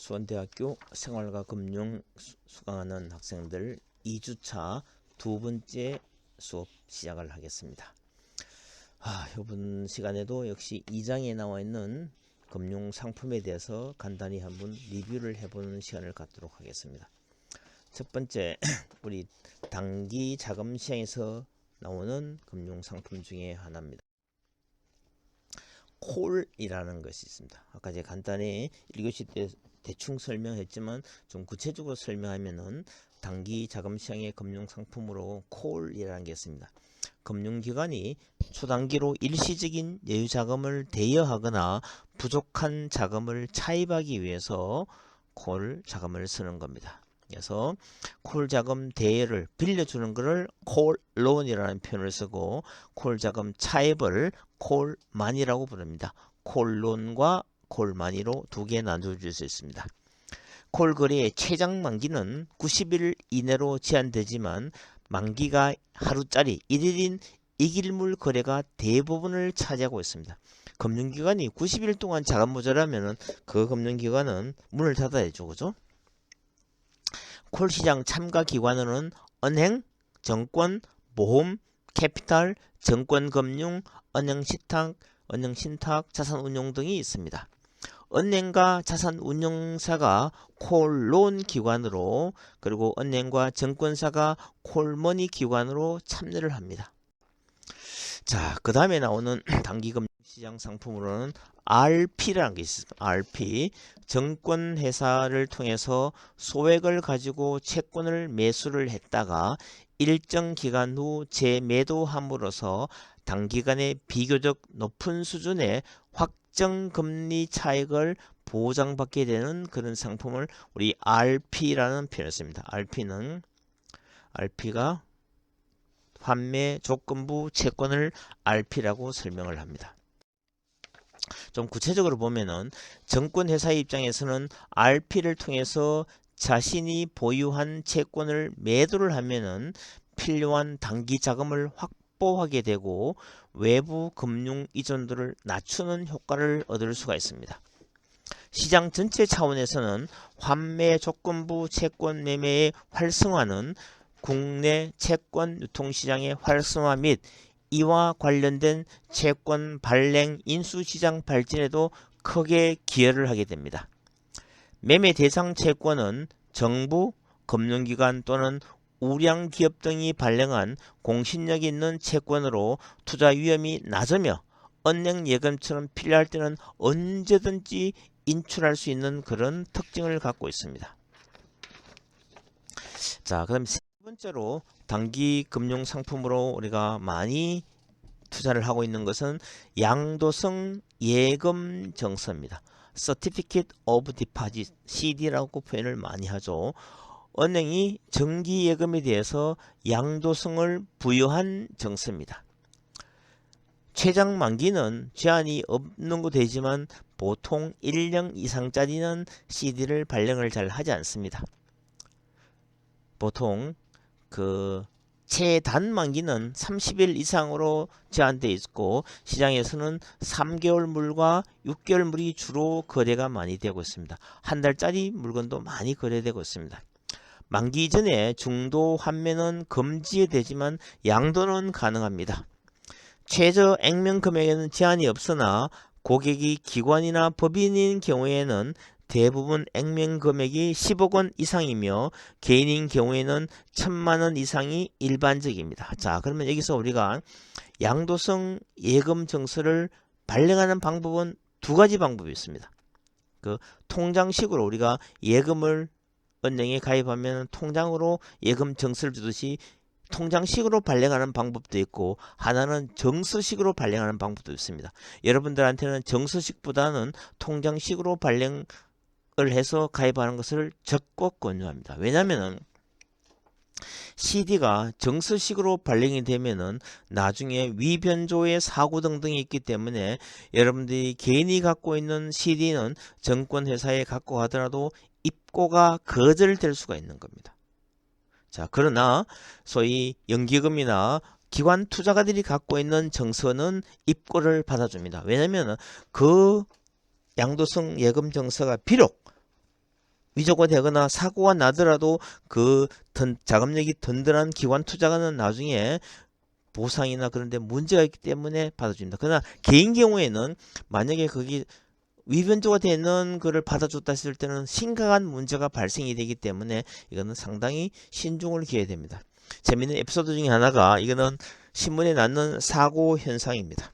수원대학교 생활과 금융 수강하는 학생들 2주차 두 번째 수업 시작을 하겠습니다. 이번 시간에도 역시 2장에 나와 있는 금융 상품에 대해서 간단히 한번 리뷰를 해보는 시간을 갖도록 하겠습니다. 첫 번째, 우리 단기 자금 시장에서 나오는 금융 상품 중에 하나입니다. 콜이라는 것이 있습니다. 아까 제가 간단히 1교시 때 대충 설명했지만 좀 구체적으로 설명하면은 단기 자금 시장의 금융 상품으로 콜이라는 게 있습니다. 금융기관이 초단기로 일시적인 여유 자금을 대여하거나 부족한 자금을 차입하기 위해서 콜 자금을 쓰는 겁니다. 그래서 콜 자금 대여를 빌려주는 것을 콜론이라는 표현을 쓰고 콜 자금 차입을 콜만이라고 부릅니다. 콜론과 콜만이로 두 개 나눠줄 수 있습니다. 콜 거래의 최장 만기는 90일 이내로 제한되지만 만기가 하루짜리 1일인 이길물 거래가 대부분을 차지하고 있습니다. 금융기관이 90일 동안 자금 모자라면 그 금융기관은 문을 닫아야죠. 그죠? 콜시장 참가 기관으로는 은행, 정권, 보험, 캐피탈, 정권금융, 은행신탁, 자산운용 등이 있습니다. 은행과 자산운용사가 콜론 기관으로 그리고 은행과 정권사가 콜머니 기관으로 참여를 합니다. 자, 그 다음에 나오는 단기금융시장 상품으로는 RP라는 게 있습니다. RP, 정권회사를 통해서 소액을 가지고 채권을 매수를 했다가 일정 기간 후 재매도함으로써 단기간에 비교적 높은 수준의 확정금리 차익을 보장받게 되는 그런 상품을 우리 RP라는 표현을 씁니다. RP가 환매 조건부 채권을 RP라고 설명을 합니다. 좀 구체적으로 보면은 정권회사의 입장에서는 RP를 통해서 자신이 보유한 채권을 매도를 하면은 필요한 단기 자금을 확보하게 되고 외부 금융依存도를 낮추는 효과를 얻을 수가 있습니다. 시장 전체 차원에서는 환매 조건부 채권 매매의 활성화는 국내 채권 유통시장의 활성화 및 이와 관련된 채권 발행 인수시장 발전에도 크게 기여를 하게 됩니다. 매매 대상 채권은 정부, 금융기관 또는 우량기업 등이 발행한 공신력 있는 채권으로 투자 위험이 낮으며 은행 예금처럼 필요할 때는 언제든지 인출할 수 있는 그런 특징을 갖고 있습니다. 자, 그럼 세 번째로 단기 금융 상품으로 우리가 많이 투자를 하고 있는 것은 양도성 예금 정서입니다. Certificate of Deposit, CD라고 표현을 많이 하죠. 은행이 정기 예금에 대해서 양도성을 부여한 정서입니다. 최장 만기는 제한이 없는 거 되지만 보통 1년 이상짜리는 CD를 발행을 잘 하지 않습니다. 보통 최단 만기는 30일 이상으로 제한되어 있고 시장에서는 3개월 물과 6개월 물이 주로 거래가 많이 되고 있습니다. 한 달짜리 물건도 많이 거래되고 있습니다. 만기 전에 중도 환매는 금지되지만 양도는 가능합니다. 최저 액면 금액에는 제한이 없으나 고객이 기관이나 법인인 경우에는 대부분 액면 금액이 10억 원 이상이며 개인인 경우에는 1000만 원 이상이 일반적입니다. 자, 그러면 여기서 우리가 양도성 예금 정서를 발행하는 방법은 두 가지 방법이 있습니다. 통장식으로 우리가 예금을 은행에 가입하면 통장으로 예금 정서를 주듯이 통장식으로 발행하는 방법도 있고 하나는 정서식으로 발행하는 방법도 있습니다. 여러분들한테는 정서식보다는 통장식으로 발행을 해서 가입하는 것을 적극 권유합니다. 왜냐하면 CD가 정서식으로 발행이 되면은 나중에 위변조의 사고 등등이 있기 때문에 여러분들이 개인이 갖고 있는 CD는 정권회사에 갖고 가더라도 입고가 거절될 수가 있는 겁니다. 자, 그러나 소위 연기금이나 기관 투자가들이 갖고 있는 정서는 입고를 받아줍니다. 왜냐하면 그 양도성 예금 정서가 비록 위조가 되거나 사고가 나더라도 그 자금력이 든든한 기관 투자가는 나중에 보상이나 그런 데 문제가 있기 때문에 받아줍니다. 그러나 개인 경우에는 만약에 거기 위변조가 되는 거를 받아줬다 했을 때는 심각한 문제가 발생이 되기 때문에 이거는 상당히 신중을 기해야 됩니다. 재미있는 에피소드 중에 하나가 이거는 신문에 났는 사고 현상입니다.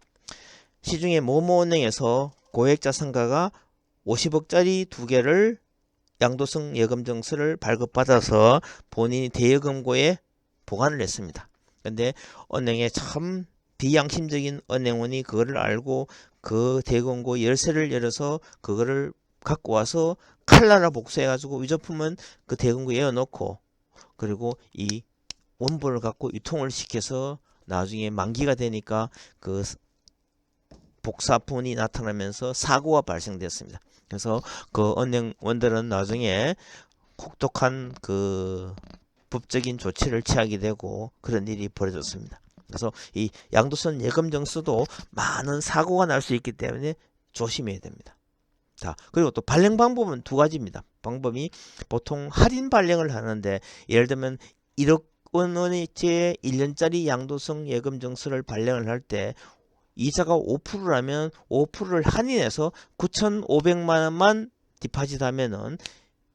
시중에 모모은행에서 고액자산가가 50억짜리 두 개를 양도성 예금증서를 발급받아서 본인이 대여금고에 보관을 했습니다. 근데 은행에 참 비양심적인 은행원이 그거를 알고 그 대금고 열쇠를 열어서 그거를 갖고 와서 칼라라 복사해가지고 위조품은 그 대금고에 넣어놓고 그리고 이 원본을 갖고 유통을 시켜서 나중에 만기가 되니까 그 복사본이 나타나면서 사고가 발생됐습니다. 그래서 그 은행원들은 나중에 혹독한 그 법적인 조치를 취하게 되고 그런 일이 벌어졌습니다. 그래서 이 양도선 예금증서도 많은 사고가 날 수 있기 때문에 조심해야 됩니다. 자, 그리고 또 발행 방법은 두 가지입니다. 방법이 보통 할인 발행을 하는데 예를 들면 1억 원어치의 1년짜리 양도성 예금증서를 발행을 할 때 이자가 5%라면 5%를 할인해서 9,500만 원만 디파짓 하면은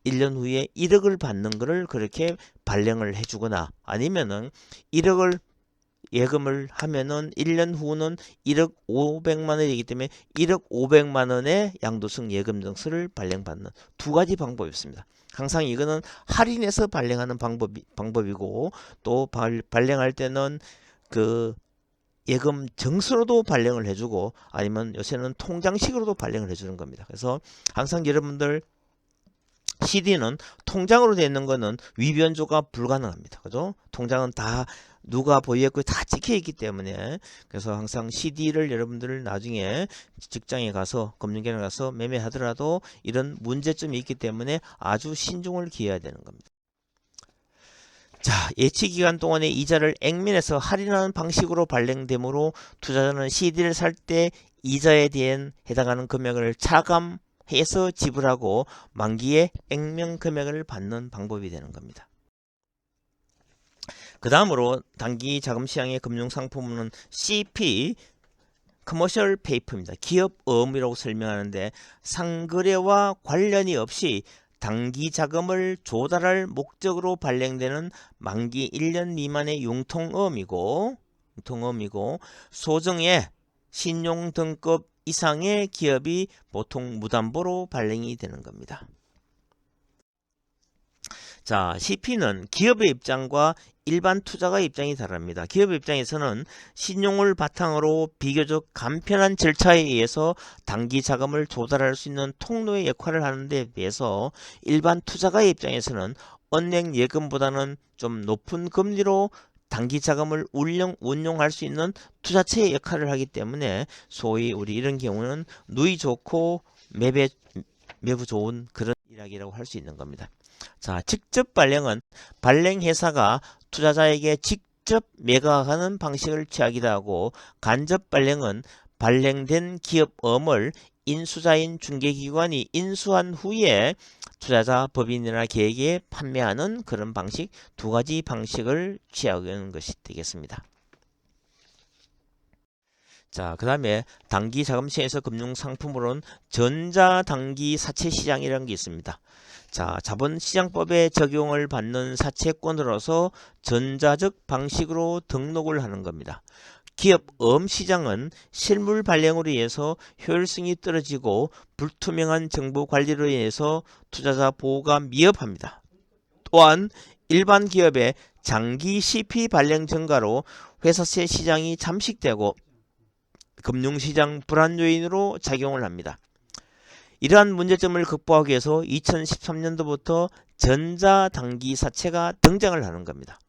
1년 후에 1억을 받는 것을 그렇게 발행을 해주거나 아니면은 1억을 예금을 하면은 1년 후는 1억 500만 원이기 때문에 1억 500만 원의 양도성 예금증서를 발행받는 두 가지 방법이 있습니다. 항상 이거는 할인해서 발행하는 방법이고 또 발행할 때는 그 예금 증서로도 발행을 해주고 아니면 요새는 통장식으로도 발행을 해주는 겁니다. 그래서 항상 여러분들 CD는 통장으로 되어 있는 거는 위변조가 불가능합니다. 그죠? 통장은 다 누가 보유했고 다 찍혀 있기 때문에 그래서 항상 CD를 여러분들 나중에 직장에 가서 금융계에 가서 매매하더라도 이런 문제점이 있기 때문에 아주 신중을 기해야 되는 겁니다. 자, 예치기간 동안의 이자를 액면에서 할인하는 방식으로 발행되므로 투자자는 CD를 살 때 이자에 대한 해당하는 금액을 차감해서 지불하고 만기에 액면 금액을 받는 방법이 되는 겁니다. 그 다음으로 단기 자금 시장의 금융상품은 CP, 커머셜 페이퍼입니다. 기업 어음이라고 설명하는데 상거래와 관련이 없이 단기 자금을 조달할 목적으로 발행되는 만기 1년 미만의 융통어음이고 소정의 신용등급 이상의 기업이 보통 무담보로 발행이 되는 겁니다. 자, CP는 기업의 입장과 일반 투자가 입장이 다릅니다. 기업의 입장에서는 신용을 바탕으로 비교적 간편한 절차에 의해서 단기 자금을 조달할 수 있는 통로의 역할을 하는 데 비해서 일반 투자가의 입장에서는 은행 예금보다는 좀 높은 금리로 단기 자금을 운용할 수 있는 투자처의 역할을 하기 때문에 소위 우리 이런 경우는 누이 좋고 매부 좋은 그런 이야기라고 할 수 있는 겁니다. 자, 직접 발행은 발행회사가 투자자에게 직접 매각하는 방식을 취하기도 하고 간접 발행은 발행된 기업음을 인수자인 중개기관이 인수한 후에 투자자 법인이나 계에게 판매하는 그런 방식 두 가지 방식을 취하는 것이 되겠습니다. 자, 그 다음에 단기 자금시장에서 금융상품으로는 전자단기 사채시장이라는 게 있습니다. 자, 자본시장법에 적용을 받는 사채권으로서 전자적 방식으로 등록을 하는 겁니다. 기업 시장은 실물 발행으로 인해서 효율성이 떨어지고 불투명한 정보 관리로 인해서 투자자 보호가 미흡합니다. 또한 일반 기업의 장기 CP 발행 증가로 회사채 시장이 잠식되고 금융시장 불안 요인으로 작용을 합니다. 이러한 문제점을 극복하기 위해서 2013년도부터 전자단기 사채가 등장을 하는 겁니다.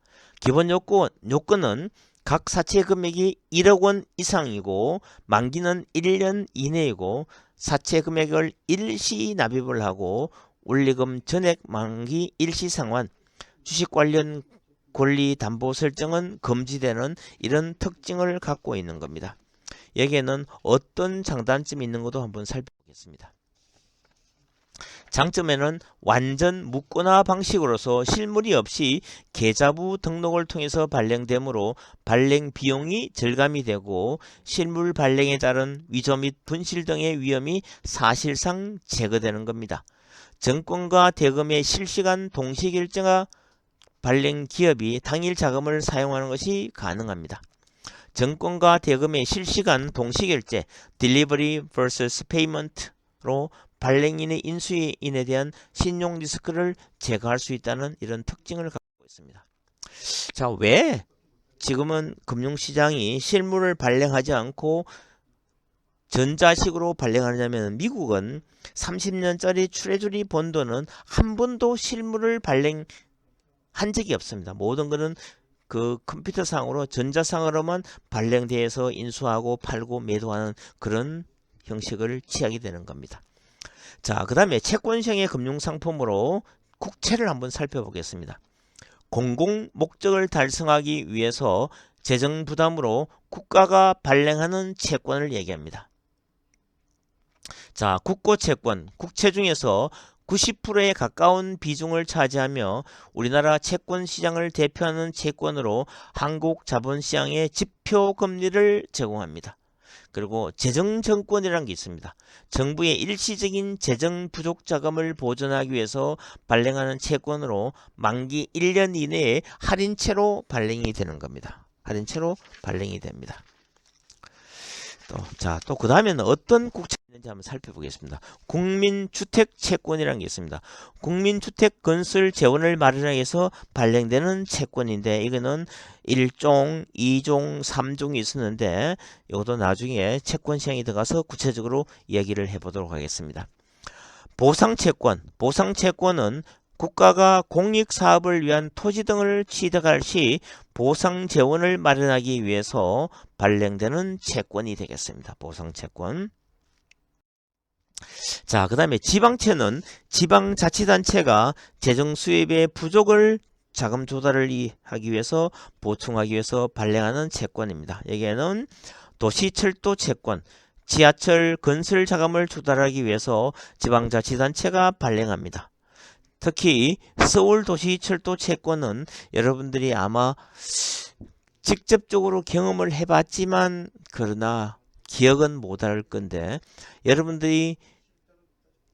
기본 요건은 각 사채 금액이 1억 원 이상이고 만기는 1년 이내이고 사채 금액을 일시 납입을 하고 원리금 전액 만기 일시 상환, 주식 관련 권리 담보 설정은 금지되는 이런 특징을 갖고 있는 겁니다. 여기에는 어떤 장단점이 있는 것도 한번 살펴보겠습니다. 장점에는 완전 무권화 방식으로서 실물이 없이 계좌부 등록을 통해서 발행되므로 발행 비용이 절감이 되고 실물 발행에 따른 위조 및 분실 등의 위험이 사실상 제거되는 겁니다. 증권과 대금의 실시간 동시 결제가 발행 기업이 당일 자금을 사용하는 것이 가능합니다. 증권과 대금의 실시간 동시 결제 (Delivery vs Payment)로 발행인의 인수인에 대한 신용 리스크를 제거할 수 있다는 이런 특징을 갖고 있습니다. 자, 왜 지금은 금융시장이 실물을 발행하지 않고 전자식으로 발행하냐면 미국은 30년짜리 트레저리 본드는 한 번도 실물을 발행한 적이 없습니다. 모든 것은 그 컴퓨터상으로 전자상으로만 발행돼서 인수하고 팔고 매도하는 그런 형식을 취하게 되는 겁니다. 자, 그 다음에 채권형의 금융상품으로 국채를 한번 살펴보겠습니다. 공공 목적을 달성하기 위해서 재정 부담으로 국가가 발행하는 채권을 얘기합니다. 자, 국고채권, 국채 중에서 90%에 가까운 비중을 차지하며 우리나라 채권 시장을 대표하는 채권으로 한국 자본시장에 지표 금리를 제공합니다. 그리고 재정증권이라는 게 있습니다. 정부의 일시적인 재정 부족 자금을 보존하기 위해서 발행하는 채권으로 만기 1년 이내에 할인채로 발행이 되는 겁니다. 할인채로 발행이 됩니다. 또 그 다음에는 어떤 국채가 있는지 한번 살펴보겠습니다. 국민주택채권이라는 게 있습니다. 국민주택 건설 재원을 마련하기 위해서 발행되는 채권인데 이거는 1종, 2종, 3종이 있었는데 이것도 나중에 채권 시장에 들어가서 구체적으로 이야기를 해보도록 하겠습니다. 보상채권, 보상채권은 국가가 공익사업을 위한 토지 등을 취득할 시 보상 재원을 마련하기 위해서 발행되는 채권이 되겠습니다. 보상채권. 자, 그 다음에 지방채는 지방자치단체가 재정 수입의 부족을 자금 조달을 하기 위해서 보충하기 위해서 발행하는 채권입니다. 여기에는 도시철도채권, 지하철 건설 자금을 조달하기 위해서 지방자치단체가 발행합니다. 특히 서울도시철도 채권은 여러분들이 아마 직접적으로 경험을 해봤지만 그러나 기억은 못할 건데 여러분들이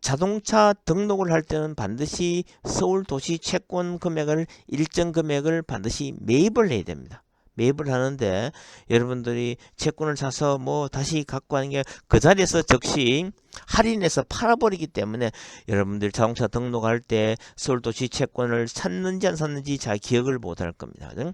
자동차 등록을 할 때는 반드시 서울도시채권 금액을 일정 금액을 반드시 매입을 해야 됩니다. 매입을 하는데 여러분들이 채권을 사서 뭐 다시 갖고 하는 게 그 자리에서 즉시 할인해서 팔아버리기 때문에 여러분들 자동차 등록할 때 서울도시 채권을 샀는지 안 샀는지 잘 기억을 못할 겁니다. 그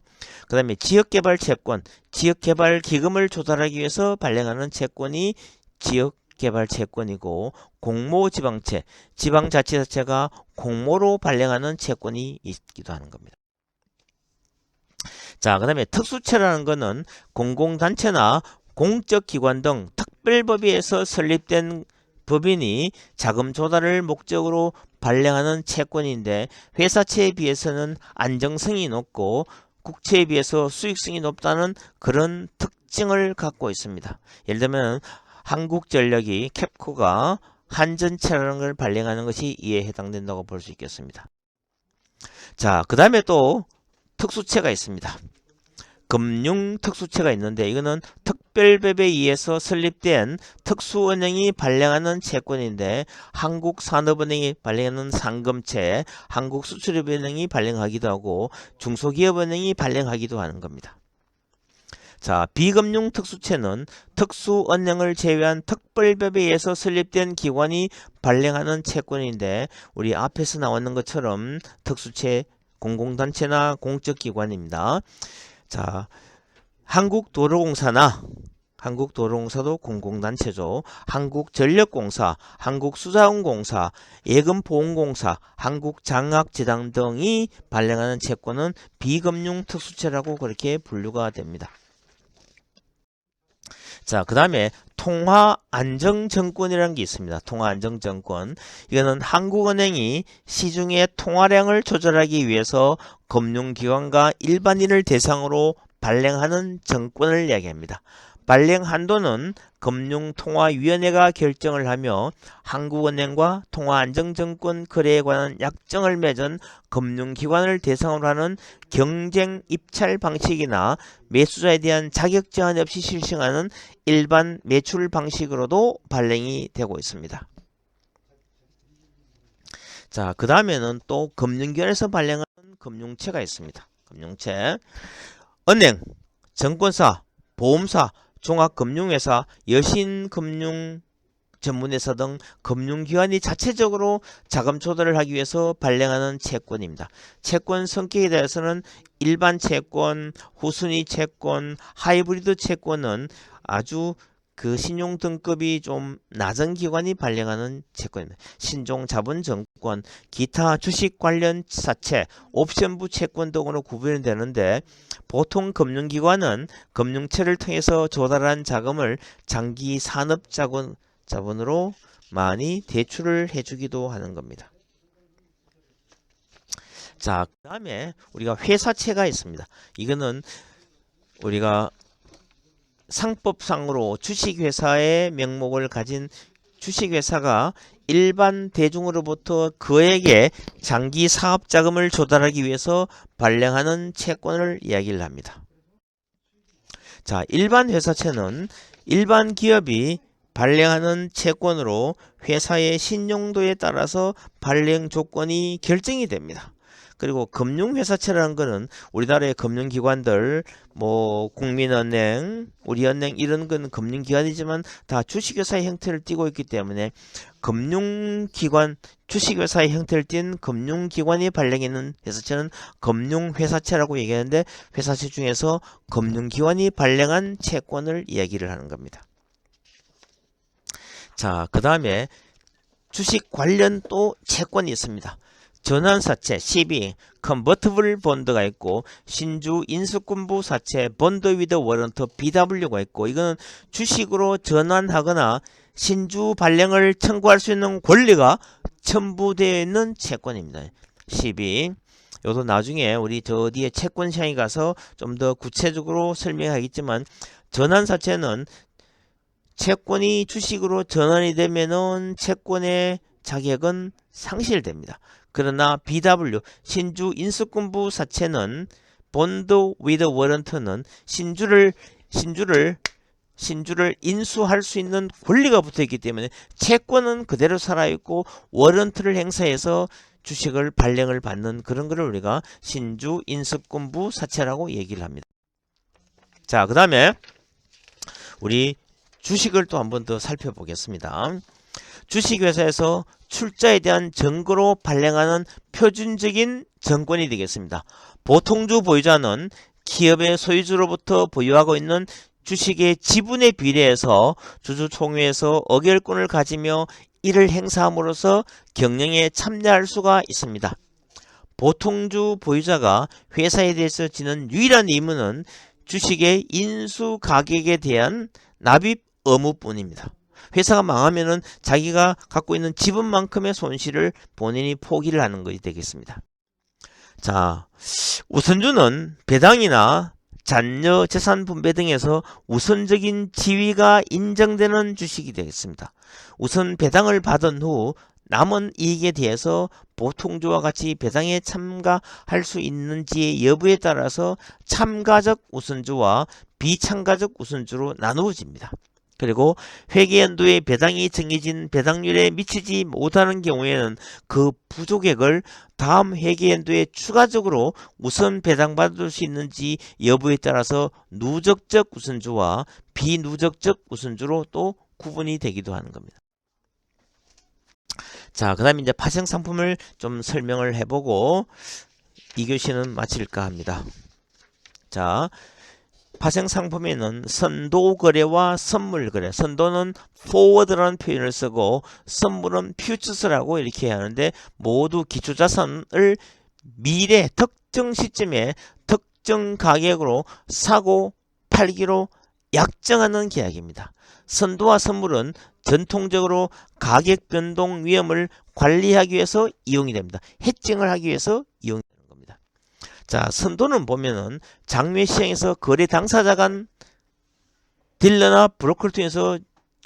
다음에 지역개발채권, 지역개발기금을 조달하기 위해서 발행하는 채권이 지역개발채권이고 공모지방채, 지방자치단체가 공모로 발행하는 채권이 있기도 하는 겁니다. 자, 그 다음에 특수채라는 것은 공공단체나 공적기관 등 특별법에서 설립된 법인이 자금 조달을 목적으로 발행하는 채권인데 회사채에 비해서는 안정성이 높고 국채에 비해서 수익성이 높다는 그런 특징을 갖고 있습니다. 예를 들면 한국전력이 캡코가 한전채라는 걸 발행하는 것이 이에 해당된다고 볼 수 있겠습니다. 자, 그 다음에 또 특수채가 있습니다. 금융특수채가 있는데 이거는 특별법에 의해서 설립된 특수은행이 발행하는 채권인데 한국산업은행이 발행하는 상금채, 한국수출입은행이 발행하기도 하고 중소기업은행이 발행하기도 하는 겁니다. 자, 비금융특수채는 특수은행을 제외한 특별법에 의해서 설립된 기관이 발행하는 채권인데 우리 앞에서 나왔는 것처럼 특수채 공공단체나 공적기관입니다. 자, 한국도로공사도 공공단체죠. 한국전력공사, 한국수자원공사, 예금보험공사, 한국장학재단 등이 발행하는 채권은 비금융특수채라고 그렇게 분류가 됩니다. 자, 그 다음에 통화안정증권이라는 게 있습니다. 통화안정증권. 이거는 한국은행이 시중의 통화량을 조절하기 위해서 금융기관과 일반인을 대상으로 발행하는 증권을 이야기합니다. 발행 한도는 금융통화위원회가 결정을 하며 한국은행과 통화안정증권 거래에 관한 약정을 맺은 금융기관을 대상으로 하는 경쟁 입찰 방식이나 매수자에 대한 자격 제한 없이 실시하는 일반 매출 방식으로도 발행이 되고 있습니다. 자, 그 다음에는 또 금융기관에서 발행하는 금융채가 있습니다. 금융채. 은행, 증권사, 보험사, 종합금융회사, 여신금융 전문회사 등 금융기관이 자체적으로 자금 조달을 하기 위해서 발행하는 채권입니다. 채권 성격에 대해서는 일반 채권, 후순위 채권, 하이브리드 채권은 아주 그 신용 등급이 좀 낮은 기관이 발행하는 채권입니다. 신종자본증권, 기타 주식 관련 사채, 옵션부 채권 등으로 구분이 되는데 보통 금융기관은 금융채를 통해서 조달한 자금을 장기 산업자본으로 많이 대출을 해주기도 하는 겁니다. 자, 그 다음에 우리가 회사채가 있습니다. 이거는 우리가 상법상으로 주식회사의 명목을 가진 주식회사가 일반 대중으로부터 그에게 장기 사업자금을 조달하기 위해서 발행하는 채권을 이야기를 합니다. 자, 일반 회사채는 일반 기업이 발행하는 채권으로 회사의 신용도에 따라서 발행 조건이 결정이 됩니다. 그리고 금융회사채라는 것은 우리나라의 금융기관들, 뭐 국민은행, 우리은행 이런 건 금융기관이지만 다 주식회사의 형태를 띠고 있기 때문에 금융기관, 주식회사의 형태를 띈 금융기관이 발행하는 회사채는 금융회사채라고 얘기하는데 회사채 중에서 금융기관이 발행한 채권을 이야기를 하는 겁니다. 자, 그 다음에 주식 관련 또 채권이 있습니다. 전환사채, CB, 컨버티블 본드가 있고 신주 인수권부 사채, 본드 위드 워런트, BW가 있고 이거는 주식으로 전환하거나 신주 발행을 청구할 수 있는 권리가 첨부되어 있는 채권입니다. CB. 이것도 나중에 우리 저 뒤에 채권 시장에 가서 좀 더 구체적으로 설명하겠지만 전환사채는 채권이 주식으로 전환이 되면은 채권의 자격은 상실됩니다. 그러나 BW 신주 인수권부 사채는 본드 위드 워런트는 신주를 인수할 수 있는 권리가 붙어 있기 때문에 채권은 그대로 살아 있고 워런트를 행사해서 주식을 발행을 받는 그런 거를 우리가 신주 인수권부 사채라고 얘기를 합니다. 자, 그다음에 우리 주식을 또 한 번 더 살펴보겠습니다. 주식회사에서 출자에 대한 증거로 발행하는 표준적인 증권이 되겠습니다. 보통주 보유자는 기업의 소유주로부터 보유하고 있는 주식의 지분에 비례해서 주주총회에서 의결권을 가지며 이를 행사함으로써 경영에 참여할 수가 있습니다. 보통주 보유자가 회사에 대해서 지는 유일한 의무는 주식의 인수 가격에 대한 납입 의무뿐입니다. 회사가 망하면은 자기가 갖고 있는 지분만큼의 손실을 본인이 포기를 하는 것이 되겠습니다. 자, 우선주는 배당이나 잔여 재산 분배 등에서 우선적인 지위가 인정되는 주식이 되겠습니다. 우선 배당을 받은 후 남은 이익에 대해서 보통주와 같이 배당에 참가할 수 있는지의 여부에 따라서 참가적 우선주와 비참가적 우선주로 나누어집니다. 그리고 회계연도에 배당이 정해진 배당률에 미치지 못하는 경우에는 그 부족액을 다음 회계연도에 추가적으로 우선 배당받을 수 있는지 여부에 따라서 누적적 우선주와 비누적적 우선주로 또 구분이 되기도 하는 겁니다. 자, 그 다음에 이제 파생상품을 좀 설명을 해보고 2교시는 마칠까 합니다. 자, 파생상품에는 선도거래와 선물거래, 선도는 forward라는 표현을 쓰고 선물은 futures라고 이렇게 하는데 모두 기초자산을 미래 특정 시점에 특정 가격으로 사고 팔기로 약정하는 계약입니다. 선도와 선물은 전통적으로 가격 변동 위험을 관리하기 위해서 이용이 됩니다. 해칭을 하기 위해서 이용이 되는 겁니다. 자, 선도는 보면은 장외시장에서 거래 당사자 간 딜러나 브로커를 통해서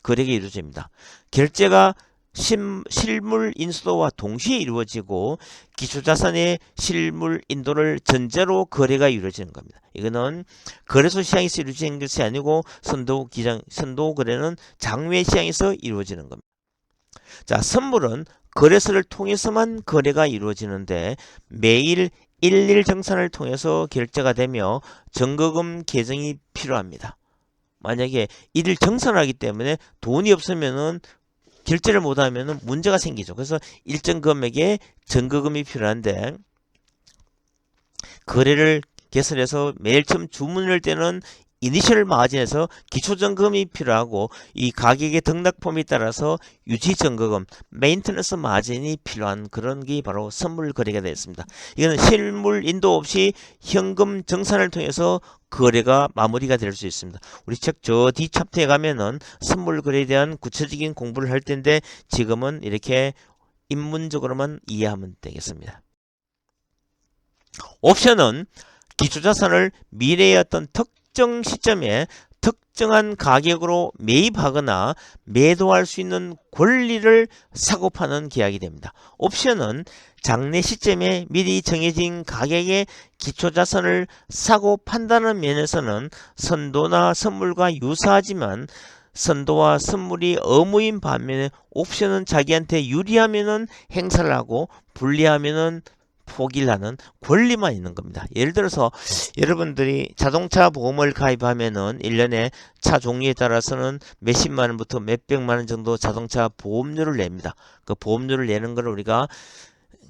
거래가 이루어집니다. 결제가 실물 인수도와 동시에 이루어지고 기초자산의 실물 인도를 전제로 거래가 이루어지는 겁니다. 이거는 거래소 시장에서 이루어지는 것이 아니고 선도 거래는 장외 시장에서 이루어지는 겁니다. 자, 선물은 거래소를 통해서만 거래가 이루어지는데 매일 일일 정산을 통해서 결제가 되며 정거금 계정이 필요합니다. 만약에 일일 정산하기 때문에 돈이 없으면은 결제를 못하면 문제가 생기죠. 그래서 일정 금액의 정거금이 필요한데 거래를 개설해서 매일 처음 주문을 때는 이니셜 마진에서 기초점검이 필요하고 이 가격의 등락폼에 따라서 유지점검, 메인터넌스 마진이 필요한 그런 게 바로 선물 거래가 되었습니다. 이거는 실물 인도 없이 현금 정산을 통해서 거래가 마무리가 될 수 있습니다. 우리 책 저 뒤 챕터에 가면은 선물 거래에 대한 구체적인 공부를 할 텐데 지금은 이렇게 입문적으로만 이해하면 되겠습니다. 옵션은 기초자산을 미래의 어떤 특정 시점에 특정한 가격으로 매입하거나 매도할 수 있는 권리를 사고 파는 계약이 됩니다. 옵션은 장래 시점에 미리 정해진 가격의 기초자산을 사고 판다는 면에서는 선도나 선물과 유사하지만 선도와 선물이 의무인 반면에 옵션은 자기한테 유리하면은 행사를 하고 불리하면은 포기를 하는 권리만 있는 겁니다. 예를 들어서 여러분들이 자동차 보험을 가입하면은 1년에 차 종류에 따라서는 몇십만 원부터 몇백만 원 정도 자동차 보험료를 냅니다. 그 보험료를 내는 걸 우리가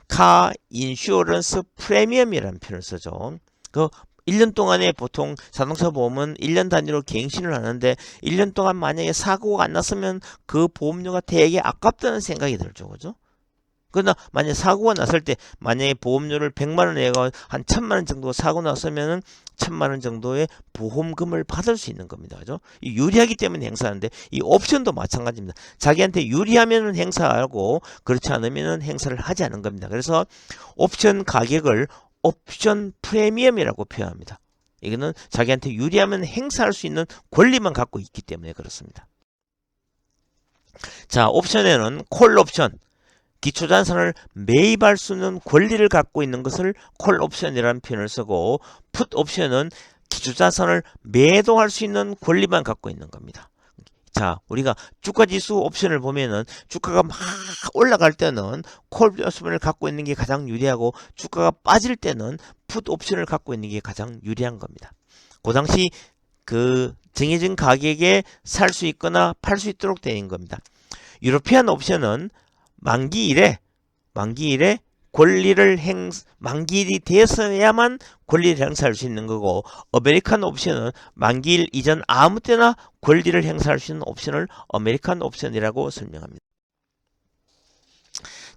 카 인슈어런스 프리미엄이라는 표현을 쓰죠. 그 1년 동안에 보통 자동차 보험은 1년 단위로 갱신을 하는데 1년 동안 만약에 사고가 안 났으면 그 보험료가 되게 아깝다는 생각이 들죠. 그죠? 그러나 만약에 사고가 났을 때 만약에 보험료를 100만원 내가 한 1000만원 정도 사고 났으면은 1000만원 정도의 보험금을 받을 수 있는 겁니다. 그죠? 유리하기 때문에 행사하는데 이 옵션도 마찬가지입니다. 자기한테 유리하면은 행사하고 그렇지 않으면은 행사를 하지 않은 겁니다. 그래서 옵션 가격을 옵션 프리미엄이라고 표현합니다. 이거는 자기한테 유리하면 행사할 수 있는 권리만 갖고 있기 때문에 그렇습니다. 자, 옵션에는 콜 옵션, 기초자산을 매입할 수 있는 권리를 갖고 있는 것을 콜 옵션이라는 표현을 쓰고 풋 옵션은 기초자산을 매도할 수 있는 권리만 갖고 있는 겁니다. 자, 우리가 주가지수 옵션을 보면은 주가가 막 올라갈 때는 콜 옵션을 갖고 있는 게 가장 유리하고 주가가 빠질 때는 풋 옵션을 갖고 있는 게 가장 유리한 겁니다. 그 당시 그 정해진 가격에 살 수 있거나 팔 수 있도록 되어 겁니다. 유로피안 옵션은 만기일에 권리를 만기일이 되어야만 권리를 행사할 수 있는 거고 아메리칸 옵션은 만기일 이전 아무 때나 권리를 행사할 수 있는 옵션을 아메리칸 옵션이라고 설명합니다.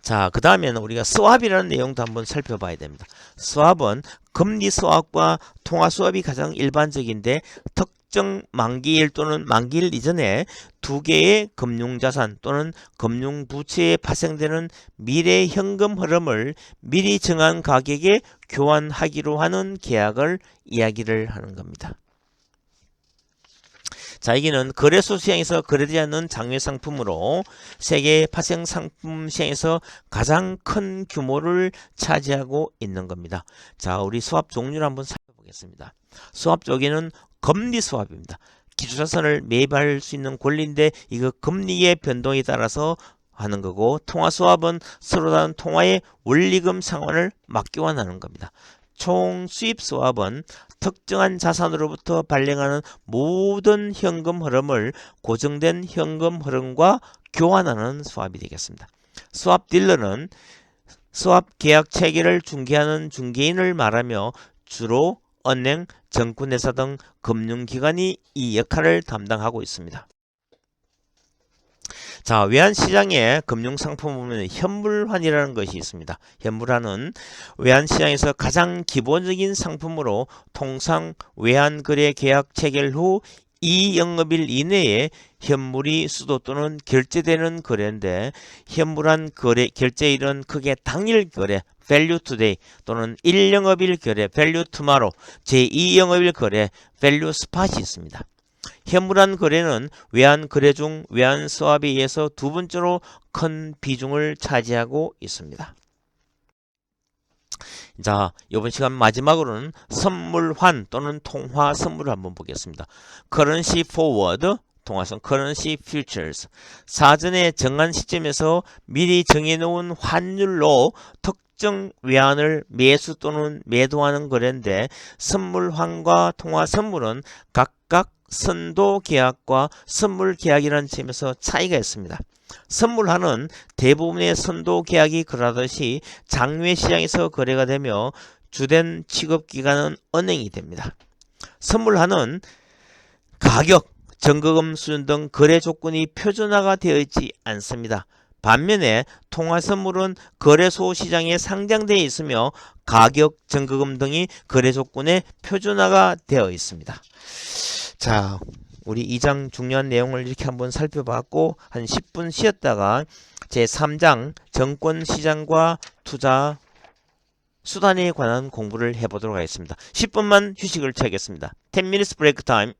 자, 그 다음에는 우리가 스왑이라는 내용도 한번 살펴봐야 됩니다. 스왑은 금리 스왑과 통화 스왑이 가장 일반적인데 특정 만기일 또는 만기일 이전에 두 개의 금융자산 또는 금융부채에 발생되는 미래 현금 흐름을 미리 정한 가격에 교환하기로 하는 계약을 이야기를 하는 겁니다. 자, 여기는 거래소 시장에서 거래되지 않는 장외 상품으로 세계 파생 상품 시장에서 가장 큰 규모를 차지하고 있는 겁니다. 자, 우리 스왑 종류를 한번 살펴보겠습니다. 스왑 쪽에는 금리 스왑입니다. 기초자산을 매입할 수 있는 권리인데 이거 금리의 변동에 따라서 하는 거고 통화 스왑은 서로 다른 통화의 원리금 상환을 맞교환하는 겁니다. 총 수입 스왑은 특정한 자산으로부터 발생하는 모든 현금 흐름을 고정된 현금 흐름과 교환하는 스왑이 되겠습니다. 스왑 딜러는 스왑 계약 체계를 중개하는 중개인을 말하며 주로 은행, 증권회사 등 금융기관이 이 역할을 담당하고 있습니다. 자, 외환시장에 금융상품 보면 현물환이라는 것이 있습니다. 현물환은 외환시장에서 가장 기본적인 상품으로 통상 외환거래 계약 체결 후 2영업일 이내에 현물이 수도 또는 결제되는 거래인데 현물환 거래 결제일은 크게 당일 거래 value today 또는 1영업일 거래 value tomorrow 제2영업일 거래 value spot이 있습니다. 현물한 거래는 외환 거래 중 외환 스왑에 의해서 두 번째로 큰 비중을 차지하고 있습니다. 자, 이번 시간 마지막으로는 선물환 또는 통화 선물을 한번 보겠습니다. Currency forward, 통화선 currency futures. 사전에 정한 시점에서 미리 정해놓은 환율로 특정 외환을 매수 또는 매도하는 거래인데 선물환과 통화 선물은 각각 선도 계약과 선물 계약이라는 점에서 차이가 있습니다. 선물환은 대부분의 선도 계약이 그러하듯이 장외 시장에서 거래가 되며 주된 취급기관은 은행이 됩니다. 선물환은 가격, 정거금 수준 등 거래 조건이 표준화가 되어 있지 않습니다. 반면에 통화선물은 거래소 시장에 상장되어 있으며 가격, 정거금 등이 거래 조건에 표준화가 되어 있습니다. 자, 우리 2장 중요한 내용을 이렇게 한번 살펴봤고 한 10분 쉬었다가 제3장 정권시장과 투자 수단에 관한 공부를 해보도록 하겠습니다. 10분만 휴식을 취하겠습니다. 10 minutes break time.